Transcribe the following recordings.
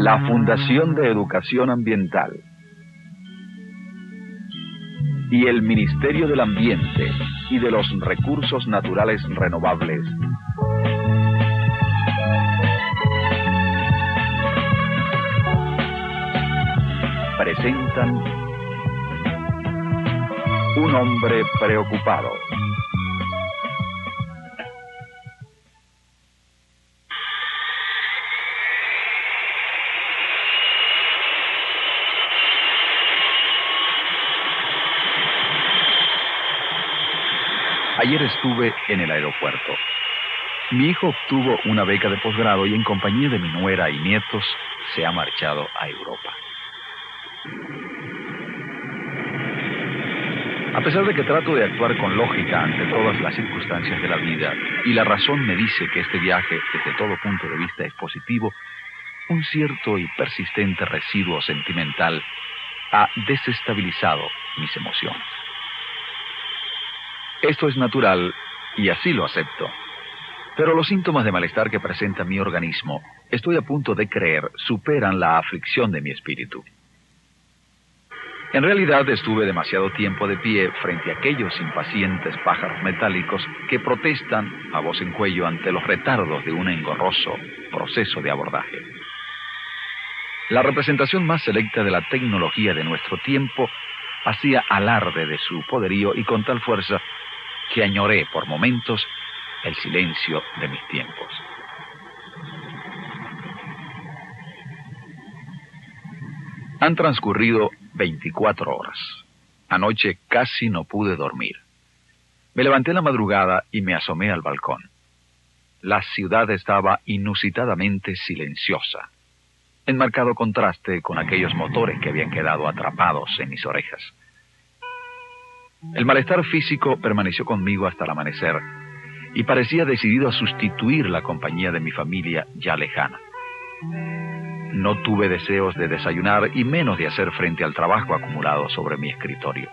La Fundación de Educación Ambiental y el Ministerio del Ambiente y de los Recursos Naturales Renovables presentan Un hombre preocupado. Ayer estuve en el aeropuerto. Mi hijo obtuvo una beca de posgrado y en compañía de mi nuera y nietos se ha marchado a Europa. A pesar de que trato de actuar con lógica ante todas las circunstancias de la vida, y la razón me dice que este viaje, desde todo punto de vista, es positivo, un cierto y persistente residuo sentimental ha desestabilizado mis emociones. Esto es natural y así lo acepto. Pero los síntomas de malestar que presenta mi organismo, estoy a punto de creer, superan la aflicción de mi espíritu. En realidad estuve demasiado tiempo de pie frente a aquellos impacientes pájaros metálicos que protestan a voz en cuello ante los retardos de un engorroso proceso de abordaje. La representación más selecta de la tecnología de nuestro tiempo hacía alarde de su poderío y con tal fuerza que añoré por momentos el silencio de mis tiempos. Han transcurrido 24 horas. Anoche casi no pude dormir. Me levanté en la madrugada y me asomé al balcón. La ciudad estaba inusitadamente silenciosa, en marcado contraste con aquellos motores que habían quedado atrapados en mis orejas. El malestar físico permaneció conmigo hasta el amanecer y parecía decidido a sustituir la compañía de mi familia ya lejana. No tuve deseos de desayunar y menos de hacer frente al trabajo acumulado sobre mi escritorio.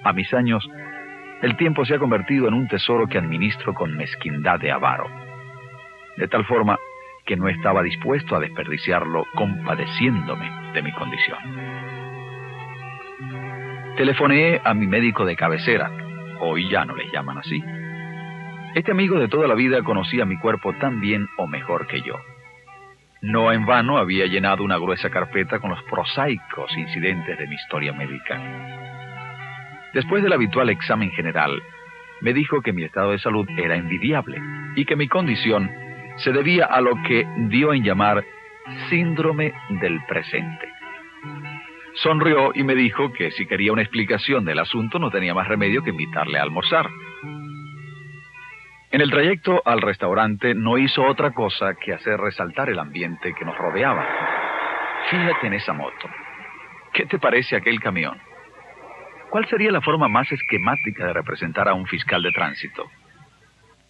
A mis años, el tiempo se ha convertido en un tesoro que administro con mezquindad de avaro, de tal forma que no estaba dispuesto a desperdiciarlo compadeciéndome de mi condición. Telefoneé a mi médico de cabecera, hoy ya no les llaman así. Este amigo de toda la vida conocía mi cuerpo tan bien o mejor que yo. No en vano había llenado una gruesa carpeta con los prosaicos incidentes de mi historia médica. Después del habitual examen general, me dijo que mi estado de salud era envidiable y que mi condición se debía a lo que dio en llamar síndrome del presente. Sonrió y me dijo que si quería una explicación del asunto no tenía más remedio que invitarle a almorzar. En el trayecto al restaurante no hizo otra cosa que hacer resaltar el ambiente que nos rodeaba. Fíjate en esa moto. ¿Qué te parece aquel camión? ¿Cuál sería la forma más esquemática de representar a un fiscal de tránsito?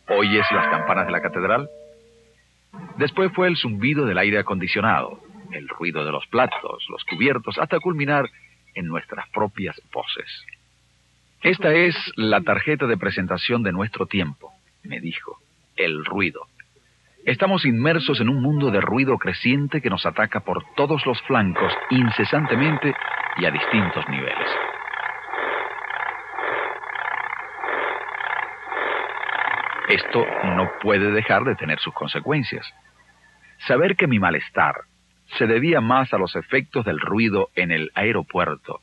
¿Oyes las campanas de la catedral? Después fue el zumbido del aire acondicionado, el ruido de los platos, los cubiertos, hasta culminar en nuestras propias voces. Esta es la tarjeta de presentación de nuestro tiempo, me dijo, el ruido. Estamos inmersos en un mundo de ruido creciente que nos ataca por todos los flancos, incesantemente y a distintos niveles. Esto no puede dejar de tener sus consecuencias. Saber que mi malestar se debía más a los efectos del ruido en el aeropuerto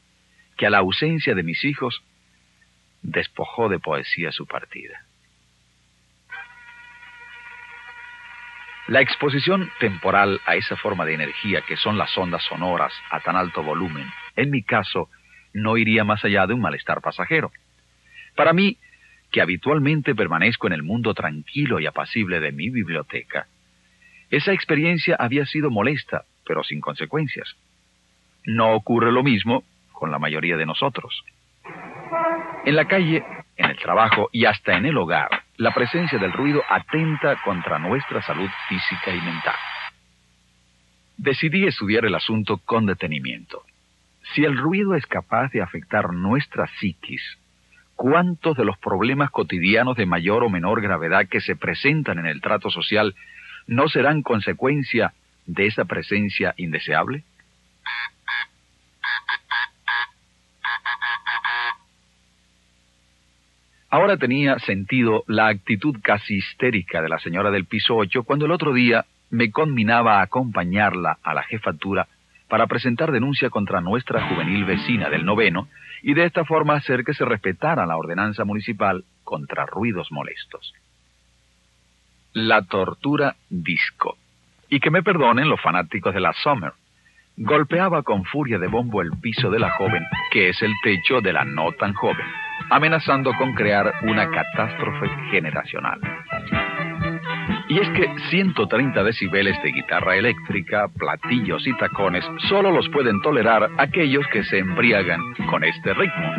que a la ausencia de mis hijos despojó de poesía su partida. La exposición temporal a esa forma de energía que son las ondas sonoras a tan alto volumen, en mi caso, no iría más allá de un malestar pasajero. Para mí, que habitualmente permanezco en el mundo tranquilo y apacible de mi biblioteca, esa experiencia había sido molesta, pero sin consecuencias. No ocurre lo mismo con la mayoría de nosotros. En la calle, en el trabajo y hasta en el hogar, la presencia del ruido atenta contra nuestra salud física y mental. Decidí estudiar el asunto con detenimiento. Si el ruido es capaz de afectar nuestra psiquis, ¿cuántos de los problemas cotidianos de mayor o menor gravedad que se presentan en el trato social no serán consecuencia de esa presencia indeseable? Ahora tenía sentido la actitud casi histérica de la señora del piso 8 cuando el otro día me conminaba a acompañarla a la jefatura para presentar denuncia contra nuestra juvenil vecina del 9º y de esta forma hacer que se respetara la ordenanza municipal contra ruidos molestos. La tortura disco. Y que me perdonen los fanáticos de la Summer. Golpeaba con furia de bombo el piso de la joven, que es el techo de la no tan joven, amenazando con crear una catástrofe generacional. Y es que 130 decibeles de guitarra eléctrica, platillos y tacones solo los pueden tolerar aquellos que se embriagan con este ritmo.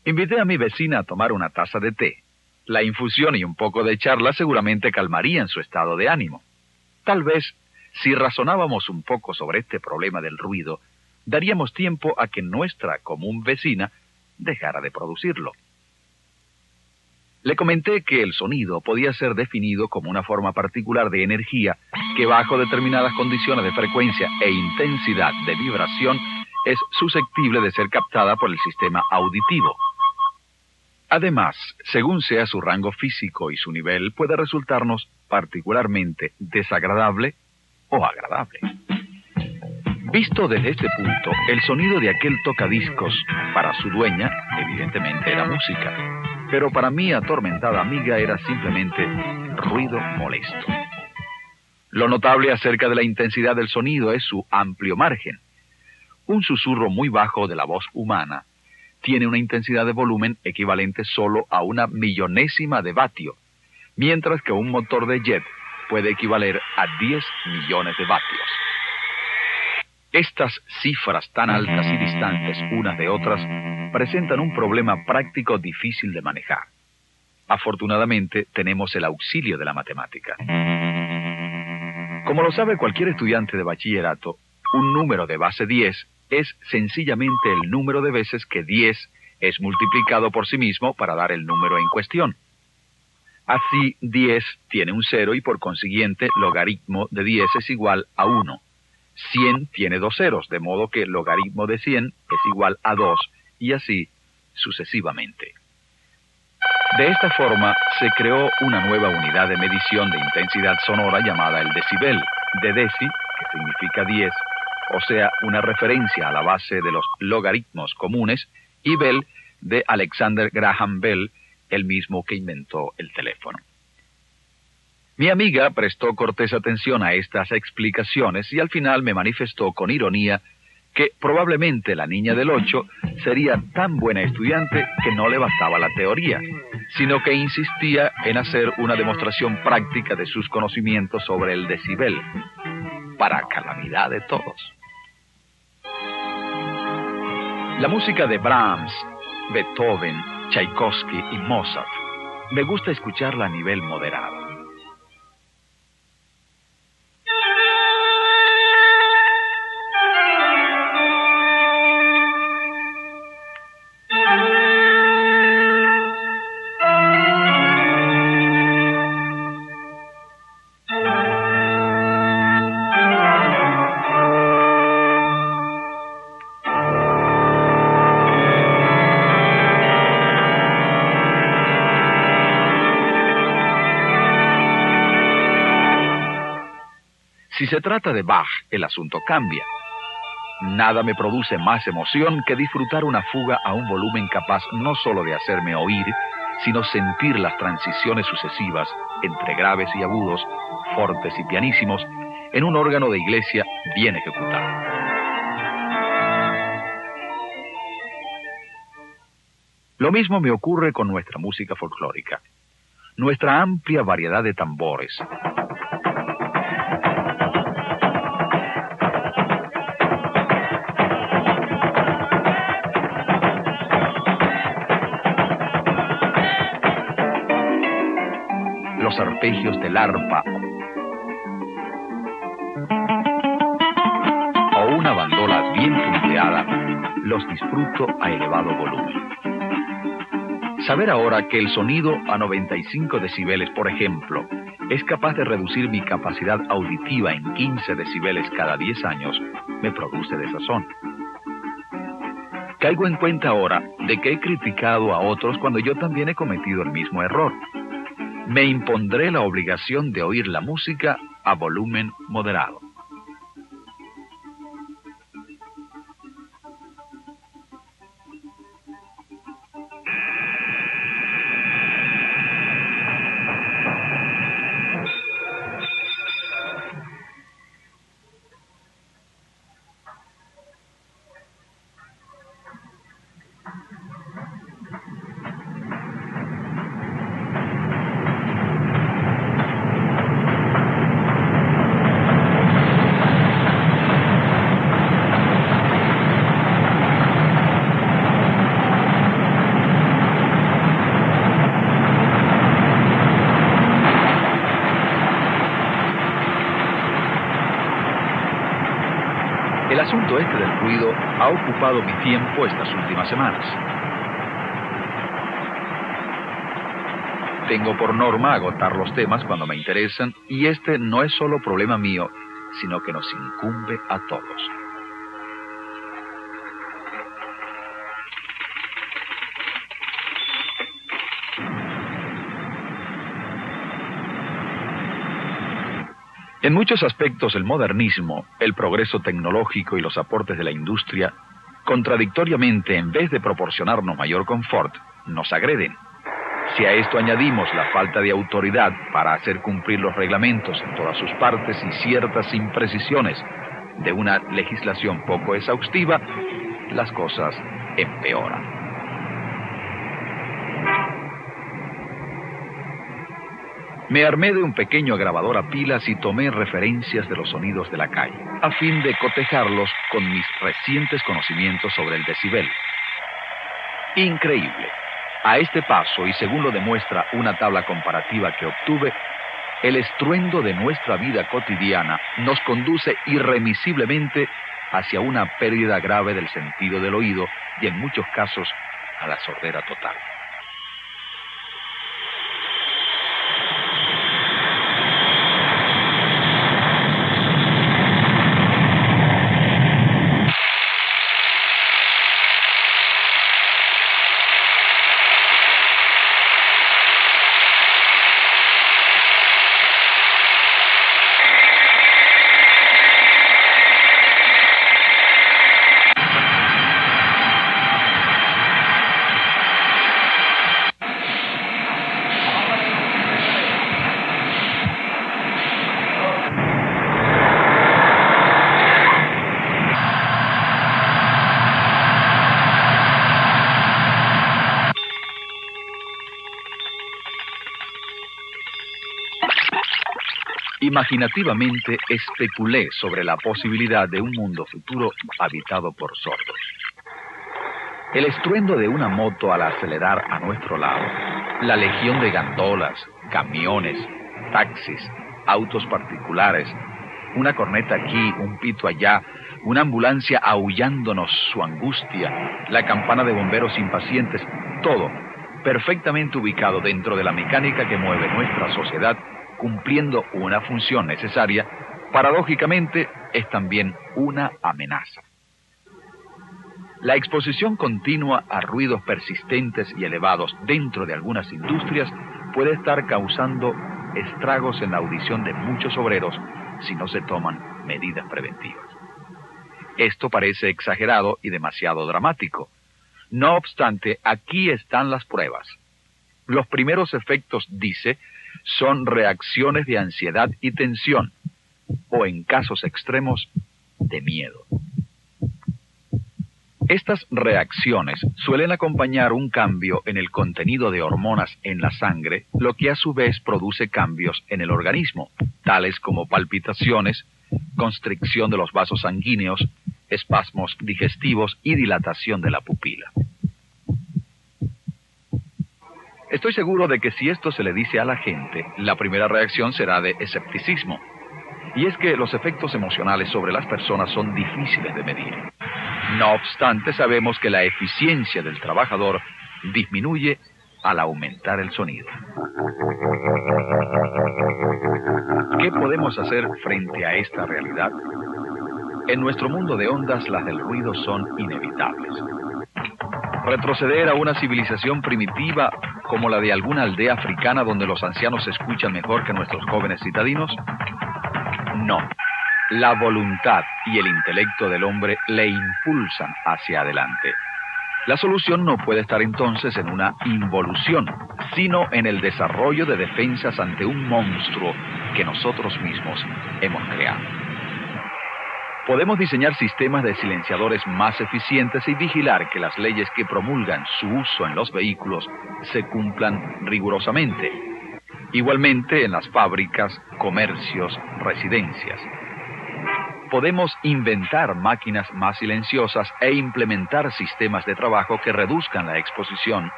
Invité a mi vecina a tomar una taza de té. La infusión y un poco de charla seguramente calmarían su estado de ánimo. Tal vez, si razonábamos un poco sobre este problema del ruido, daríamos tiempo a que nuestra común vecina dejara de producirlo. Le comenté que el sonido podía ser definido como una forma particular de energía que bajo determinadas condiciones de frecuencia e intensidad de vibración es susceptible de ser captada por el sistema auditivo. Además, según sea su rango físico y su nivel, puede resultarnos particularmente desagradable o agradable. Visto desde este punto, el sonido de aquel tocadiscos para su dueña, evidentemente era música, pero para mi atormentada amiga era simplemente ruido molesto. Lo notable acerca de la intensidad del sonido es su amplio margen. Un susurro muy bajo de la voz humana tiene una intensidad de volumen equivalente solo a 1/1000ª de vatio, mientras que un motor de jet puede equivaler a 10 millones de vatios. Estas cifras tan altas y distantes unas de otras presentan un problema práctico difícil de manejar. Afortunadamente, tenemos el auxilio de la matemática. Como lo sabe cualquier estudiante de bachillerato, un número de base 10 es sencillamente el número de veces que 10 es multiplicado por sí mismo para dar el número en cuestión. Así, 10 tiene un 0 y por consiguiente, logaritmo de 10 es igual a 1. 100 tiene 2 ceros, de modo que logaritmo de 100 es igual a 2, y así sucesivamente. De esta forma, se creó una nueva unidad de medición de intensidad sonora llamada el decibel, de deci, que significa 10, o sea, una referencia a la base de los logaritmos comunes, y Bell, de Alexander Graham Bell, el mismo que inventó el teléfono. Mi amiga prestó cortés atención a estas explicaciones y al final me manifestó con ironía que probablemente la niña del 8 sería tan buena estudiante que no le bastaba la teoría, sino que insistía en hacer una demostración práctica de sus conocimientos sobre el decibel, para calamidad de todos. La música de Brahms, Beethoven, Tchaikovsky y Mozart me gusta escucharla a nivel moderado. Si se trata de Bach, el asunto cambia. Nada me produce más emoción que disfrutar una fuga a un volumen capaz no solo de hacerme oír, sino sentir las transiciones sucesivas entre graves y agudos, fortes y pianísimos, en un órgano de iglesia bien ejecutado. Lo mismo me ocurre con nuestra música folclórica. Nuestra amplia variedad de tambores, los arpegios del arpa o una bandola bien punteada los disfruto a elevado volumen. Saber ahora que el sonido a 95 decibeles, por ejemplo, es capaz de reducir mi capacidad auditiva en 15 decibeles cada 10 años, me produce desazón. Caigo en cuenta ahora de que he criticado a otros cuando yo también he cometido el mismo error. Me impondré la obligación de oír la música a volumen moderado. El asunto este del ruido ha ocupado mi tiempo estas últimas semanas. Tengo por norma agotar los temas cuando me interesan, y este no es solo problema mío, sino que nos incumbe a todos. En muchos aspectos el modernismo, el progreso tecnológico y los aportes de la industria, contradictoriamente, en vez de proporcionarnos mayor confort, nos agreden. Si a esto añadimos la falta de autoridad para hacer cumplir los reglamentos en todas sus partes y ciertas imprecisiones de una legislación poco exhaustiva, las cosas empeoran. Me armé de un pequeño grabador a pilas y tomé referencias de los sonidos de la calle, a fin de cotejarlos con mis recientes conocimientos sobre el decibel. Increíble. A este paso, y según lo demuestra una tabla comparativa que obtuve, el estruendo de nuestra vida cotidiana nos conduce irremisiblemente hacia una pérdida grave del sentido del oído y en muchos casos a la sordera total. Imaginativamente especulé sobre la posibilidad de un mundo futuro habitado por sordos. El estruendo de una moto al acelerar a nuestro lado, la legión de gandolas, camiones, taxis, autos particulares, una corneta aquí, un pito allá, una ambulancia aullándonos su angustia, la campana de bomberos impacientes, todo perfectamente ubicado dentro de la mecánica que mueve nuestra sociedad, cumpliendo una función necesaria, paradójicamente es también una amenaza. La exposición continua a ruidos persistentes y elevados dentro de algunas industrias puede estar causando estragos en la audición de muchos obreros si no se toman medidas preventivas. Esto parece exagerado y demasiado dramático. No obstante, aquí están las pruebas. Los primeros efectos, dice, son reacciones de ansiedad y tensión, o en casos extremos, de miedo. Estas reacciones suelen acompañar un cambio en el contenido de hormonas en la sangre, lo que a su vez produce cambios en el organismo, tales como palpitaciones, constricción de los vasos sanguíneos, espasmos digestivos y dilatación de la pupila. Estoy seguro de que si esto se le dice a la gente, la primera reacción será de escepticismo. Y es que los efectos emocionales sobre las personas son difíciles de medir. No obstante, sabemos que la eficiencia del trabajador disminuye al aumentar el sonido. ¿Qué podemos hacer frente a esta realidad? En nuestro mundo de ondas, las del ruido son inevitables. ¿Retroceder a una civilización primitiva como la de alguna aldea africana donde los ancianos se escuchan mejor que nuestros jóvenes citadinos? No. La voluntad y el intelecto del hombre le impulsan hacia adelante. La solución no puede estar entonces en una involución, sino en el desarrollo de defensas ante un monstruo que nosotros mismos hemos creado. Podemos diseñar sistemas de silenciadores más eficientes y vigilar que las leyes que promulgan su uso en los vehículos se cumplan rigurosamente. Igualmente en las fábricas, comercios, residencias. Podemos inventar máquinas más silenciosas e implementar sistemas de trabajo que reduzcan la exposición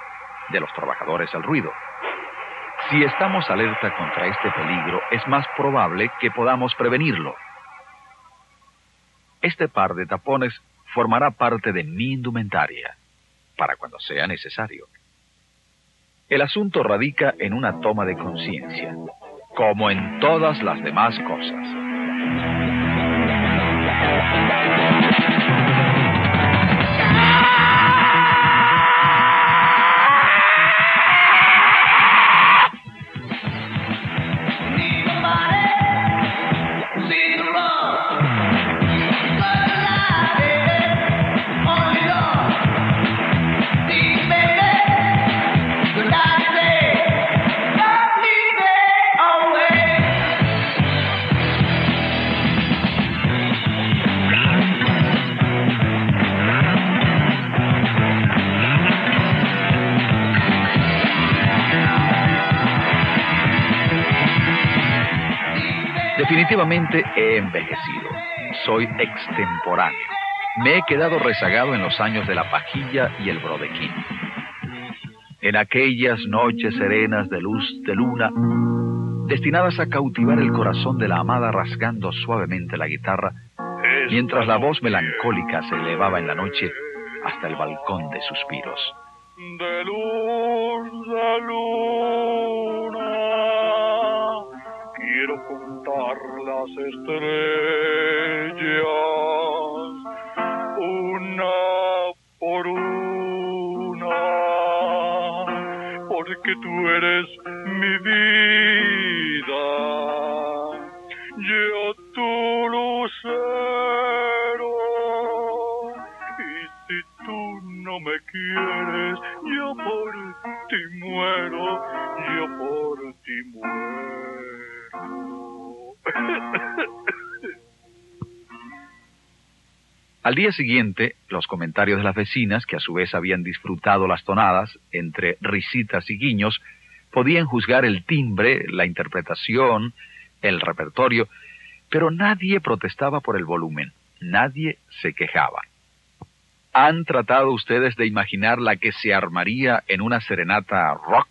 de los trabajadores al ruido. Si estamos alerta contra este peligro, es más probable que podamos prevenirlo. Este par de tapones formará parte de mi indumentaria para cuando sea necesario. El asunto radica en una toma de conciencia, como en todas las demás cosas. Definitivamente he envejecido. Soy extemporáneo. Me he quedado rezagado en los años de la pajilla y el brodequín. En aquellas noches serenas de luz de luna, destinadas a cautivar el corazón de la amada rasgando suavemente la guitarra, mientras la voz melancólica se elevaba en la noche hasta el balcón de suspiros. De luz de luna, quiero contar las estrellas, una por una, porque tú eres mi vida, yo tu lucero, y si tú no me quieres, yo por ti muero, yo por ti muero. Al día siguiente, los comentarios de las vecinas, que a su vez habían disfrutado las tonadas, entre risitas y guiños, podían juzgar el timbre, la interpretación, el repertorio, pero nadie protestaba por el volumen, nadie se quejaba. ¿Han tratado ustedes de imaginar la que se armaría en una serenata rock?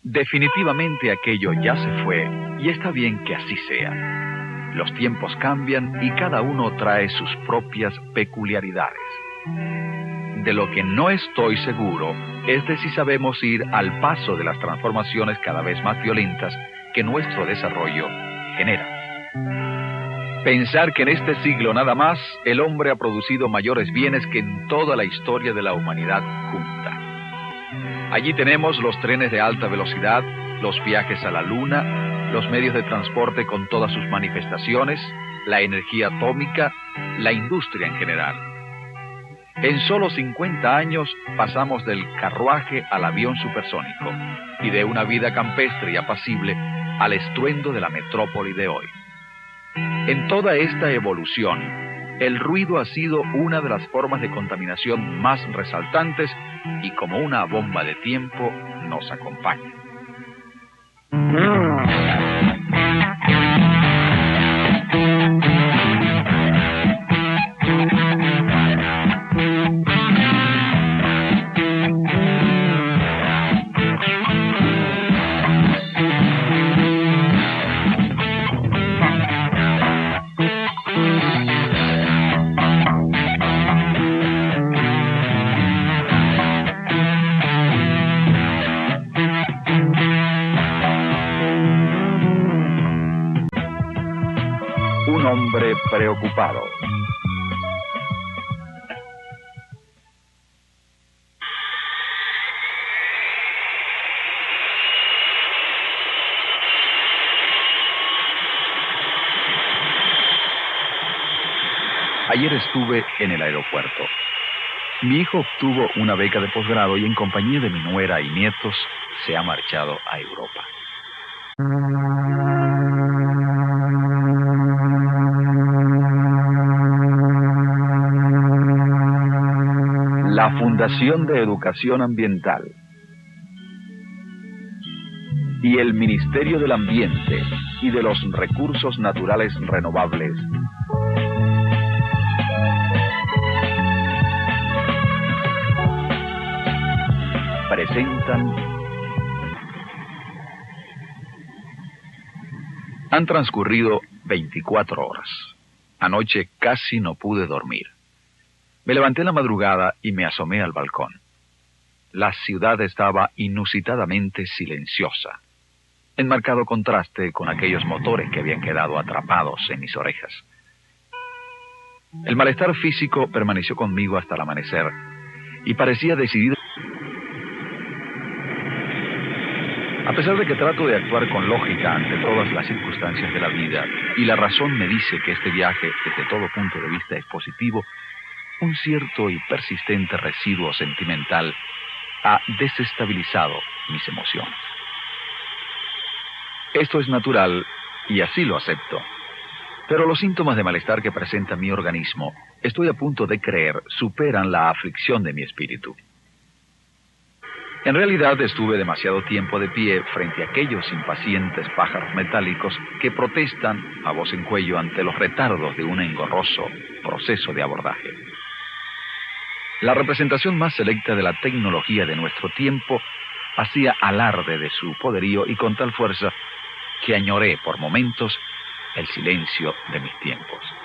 Definitivamente aquello ya se fue, y está bien que así sea. Los tiempos cambian y cada uno trae sus propias peculiaridades. De lo que no estoy seguro es de si sabemos ir al paso de las transformaciones cada vez más violentas que nuestro desarrollo genera. Pensar que en este siglo nada más el hombre ha producido mayores bienes que en toda la historia de la humanidad junta. Allí tenemos los trenes de alta velocidad, los viajes a la Luna, los medios de transporte con todas sus manifestaciones, la energía atómica, la industria en general. En solo 50 años pasamos del carruaje al avión supersónico y de una vida campestre y apacible al estruendo de la metrópoli de hoy. En toda esta evolución, el ruido ha sido una de las formas de contaminación más resaltantes y como una bomba de tiempo nos acompaña. Un hombre preocupado. Ayer estuve en el aeropuerto. Mi hijo obtuvo una beca de posgrado y en compañía de mi nuera y nietos se ha marchado a Europa. La Fundación de Educación Ambiental y el Ministerio del Ambiente y de los Recursos Naturales Renovables presentan. Han transcurrido 24 horas. Anoche casi no pude dormir. Me levanté en la madrugada y me asomé al balcón. La ciudad estaba inusitadamente silenciosa, en marcado contraste con aquellos motores que habían quedado atrapados en mis orejas. El malestar físico permaneció conmigo hasta el amanecer y parecía decidido. A pesar de que trato de actuar con lógica ante todas las circunstancias de la vida, y la razón me dice que este viaje, desde todo punto de vista, es positivo, un cierto y persistente residuo sentimental ha desestabilizado mis emociones. Esto es natural y así lo acepto. Pero los síntomas de malestar que presenta mi organismo, estoy a punto de creer, superan la aflicción de mi espíritu. En realidad estuve demasiado tiempo de pie frente a aquellos impacientes pájaros metálicos que protestan a voz en cuello ante los retardos de un engorroso proceso de abordaje. La representación más selecta de la tecnología de nuestro tiempo hacía alarde de su poderío y con tal fuerza que añoré por momentos el silencio de mis tiempos.